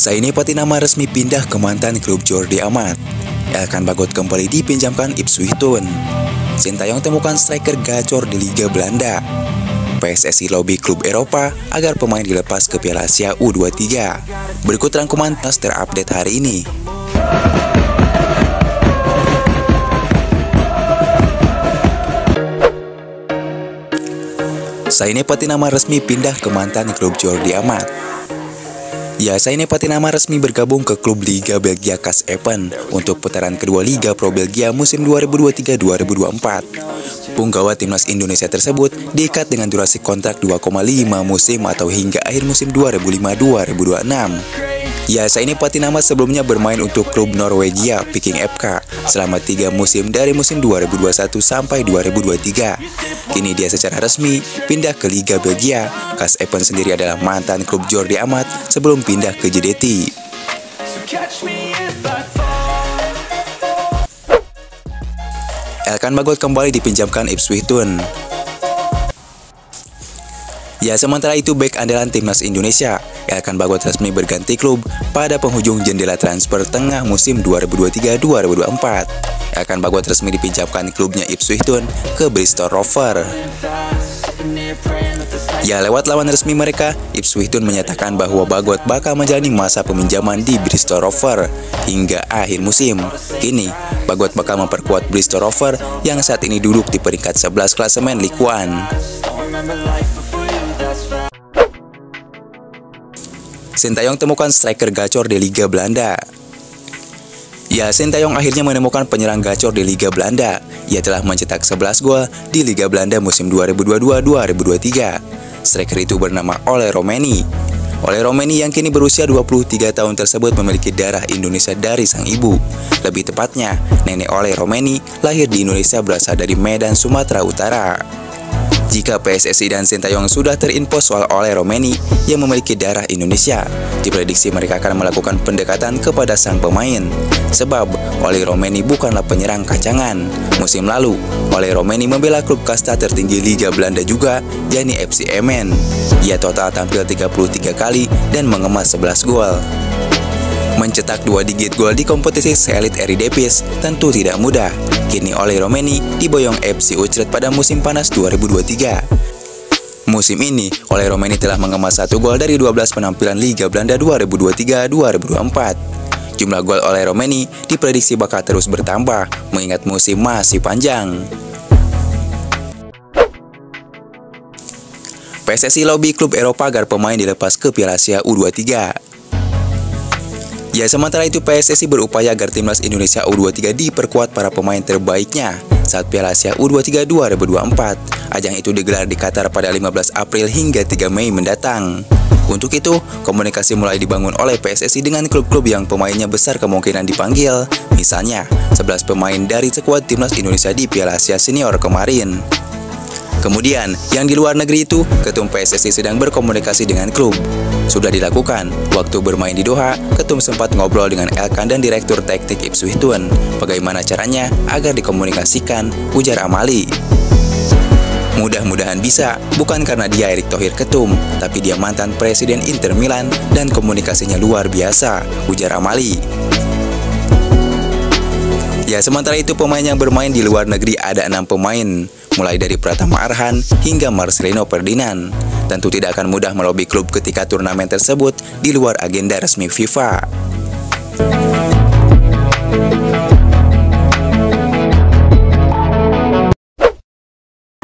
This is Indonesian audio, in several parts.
Saini Patinama resmi pindah ke mantan klub Jordi Amat. Elkan Bagot kembali dipinjamkan Ipswich Town. Sintayong temukan striker gacor di Liga Belanda. PSSI lobby klub Eropa agar pemain dilepas ke Piala Asia U23. Berikut rangkuman terupdate hari ini. Saini Patinama resmi pindah ke mantan klub Jordi Amat. Saini Patinama resmi bergabung ke klub Liga Belgia KAS Epen untuk putaran kedua Liga Pro Belgia musim 2023-2024. Punggawa timnas Indonesia tersebut diikat dengan durasi kontrak 2,5 musim atau hingga akhir musim 2005-2026. Saini Patinama sebelumnya bermain untuk klub Norwegia Viking FK selama 3 musim dari musim 2021 sampai 2023. Kini dia secara resmi pindah ke Liga Belgia. KAS Epen sendiri adalah mantan klub Jordi Amat sebelum pindah ke JDT. Elkan Bagot kembali dipinjamkan Ipswich Town. Sementara itu bek andalan timnas Indonesia, Elkan Bagot resmi berganti klub pada penghujung jendela transfer tengah musim 2023-2024. Elkan Bagot resmi dipinjamkan klubnya Ipswich Town ke Bristol Rovers. Lewat lawan resmi mereka, Ipswich Town menyatakan bahwa Bagot bakal menjalani masa peminjaman di Bristol Rovers hingga akhir musim. Kini, Bagot bakal memperkuat Bristol Rovers yang saat ini duduk di peringkat 11 klasemen Ligue 1. Sintayong temukan striker gacor di Liga Belanda. Sintayong akhirnya menemukan penyerang gacor di Liga Belanda. Ia telah mencetak 11 gol di Liga Belanda musim 2022-2023. Striker itu bernama Ole Romeni. Ole Romeni yang kini berusia 23 tahun tersebut memiliki darah Indonesia dari sang ibu. Lebih tepatnya, nenek Ole Romeni lahir di Indonesia berasal dari Medan, Sumatera Utara. Jika PSSI dan Sintayong sudah terinfo soal Ole Romeni yang memiliki darah Indonesia, diprediksi mereka akan melakukan pendekatan kepada sang pemain. Sebab Ole Romeni bukanlah penyerang kacangan. Musim lalu, Ole Romeni membela klub kasta tertinggi Liga Belanda juga, yakni FC Emmen. Ia total tampil 33 kali dan mengemas 11 gol. Mencetak 2 digit gol di kompetisi seelit Eredivisie tentu tidak mudah. Kini Ole Romeni diboyong FC Utrecht pada musim panas 2023. Musim ini, Ole Romeni telah mengemas 1 gol dari 12 penampilan Liga Belanda 2023-2024. Jumlah gol Ole Romeni diprediksi bakal terus bertambah, mengingat musim masih panjang. PSSI lobby klub Eropa agar pemain dilepas ke Piala Asia U23. Sementara itu PSSI berupaya agar timnas Indonesia U23 diperkuat para pemain terbaiknya saat Piala Asia U23 2024. Ajang itu digelar di Qatar pada 15 April hingga 3 Mei mendatang. Untuk itu, komunikasi mulai dibangun oleh PSSI dengan klub-klub yang pemainnya besar kemungkinan dipanggil. Misalnya, 11 pemain dari skuad timnas Indonesia di Piala Asia Senior kemarin. Kemudian, yang di luar negeri itu, Ketum PSSI sedang berkomunikasi dengan klub. Sudah dilakukan, waktu bermain di Doha, Ketum sempat ngobrol dengan Elkan dan Direktur Teknik Ipswich Town. Bagaimana caranya agar dikomunikasikan, ujar Amali. Mudah-mudahan bisa, bukan karena dia Erick Thohir Ketum, tapi dia mantan Presiden Inter Milan dan komunikasinya luar biasa, ujar Amali. Sementara itu pemain yang bermain di luar negeri ada 6 pemain, mulai dari Pratama Arhan hingga Marcelino Ferdinand. Tentu tidak akan mudah melobi klub ketika turnamen tersebut di luar agenda resmi FIFA.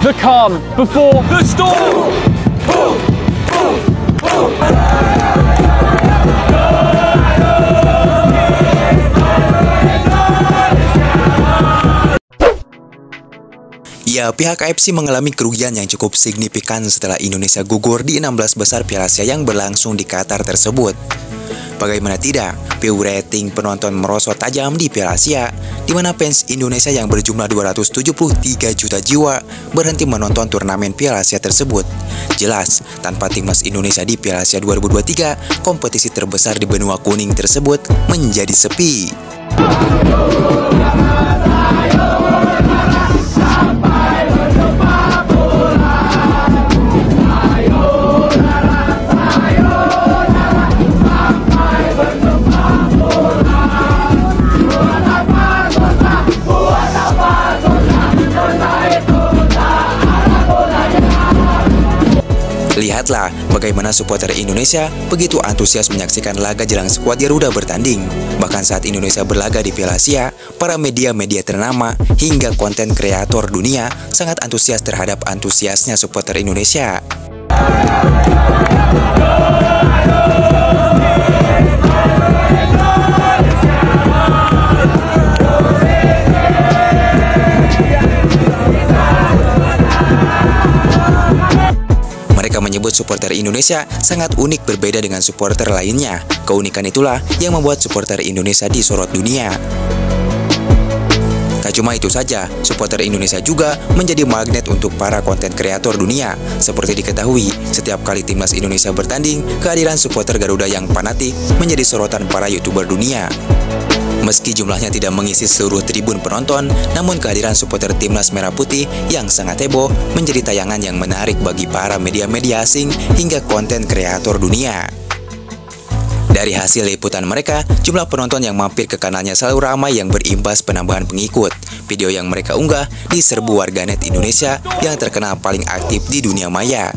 The calm before the storm. Pihak AFC mengalami kerugian yang cukup signifikan setelah Indonesia gugur di 16 besar Piala Asia yang berlangsung di Qatar tersebut. Bagaimana tidak, view rating penonton merosot tajam di Piala Asia, di mana fans Indonesia yang berjumlah 273 juta jiwa berhenti menonton turnamen Piala Asia tersebut. Jelas, tanpa timnas Indonesia di Piala Asia 2023, kompetisi terbesar di benua kuning tersebut menjadi sepi. Lihatlah bagaimana supporter Indonesia begitu antusias menyaksikan laga jelang skuad Garuda bertanding. Bahkan saat Indonesia berlaga di Piala Asia, para media-media ternama hingga konten kreator dunia sangat antusias terhadap antusiasnya supporter Indonesia. Mereka menyebut supporter Indonesia sangat unik berbeda dengan supporter lainnya. Keunikan itulah yang membuat supporter Indonesia disorot dunia. Tak cuma itu saja, supporter Indonesia juga menjadi magnet untuk para konten kreator dunia. Seperti diketahui, setiap kali timnas Indonesia bertanding, kehadiran supporter Garuda yang fanatik menjadi sorotan para YouTuber dunia. Meski jumlahnya tidak mengisi seluruh tribun penonton, namun kehadiran supporter timnas Merah Putih yang sangat heboh menjadi tayangan yang menarik bagi para media-media asing hingga konten kreator dunia. Dari hasil liputan mereka, jumlah penonton yang mampir ke kanalnya selalu ramai yang berimbas penambahan pengikut. Video yang mereka unggah diserbu warganet Indonesia yang terkenal paling aktif di dunia maya.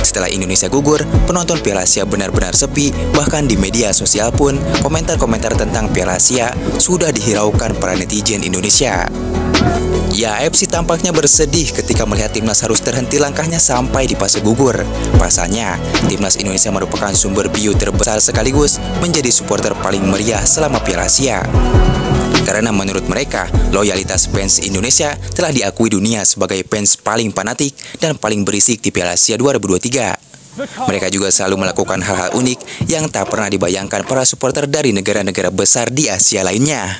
Setelah Indonesia gugur, penonton Piala Asia benar-benar sepi, bahkan di media sosial pun komentar-komentar tentang Piala Asia sudah dihiraukan para netizen Indonesia. Ya, AFC tampaknya bersedih ketika melihat timnas harus terhenti langkahnya sampai di fase gugur. Pasalnya, timnas Indonesia merupakan sumber view terbesar sekaligus menjadi supporter paling meriah selama Piala Asia. Karena menurut mereka, loyalitas fans Indonesia telah diakui dunia sebagai fans paling fanatik dan paling berisik di Piala Asia 2023. Mereka juga selalu melakukan hal-hal unik yang tak pernah dibayangkan para supporter dari negara-negara besar di Asia lainnya.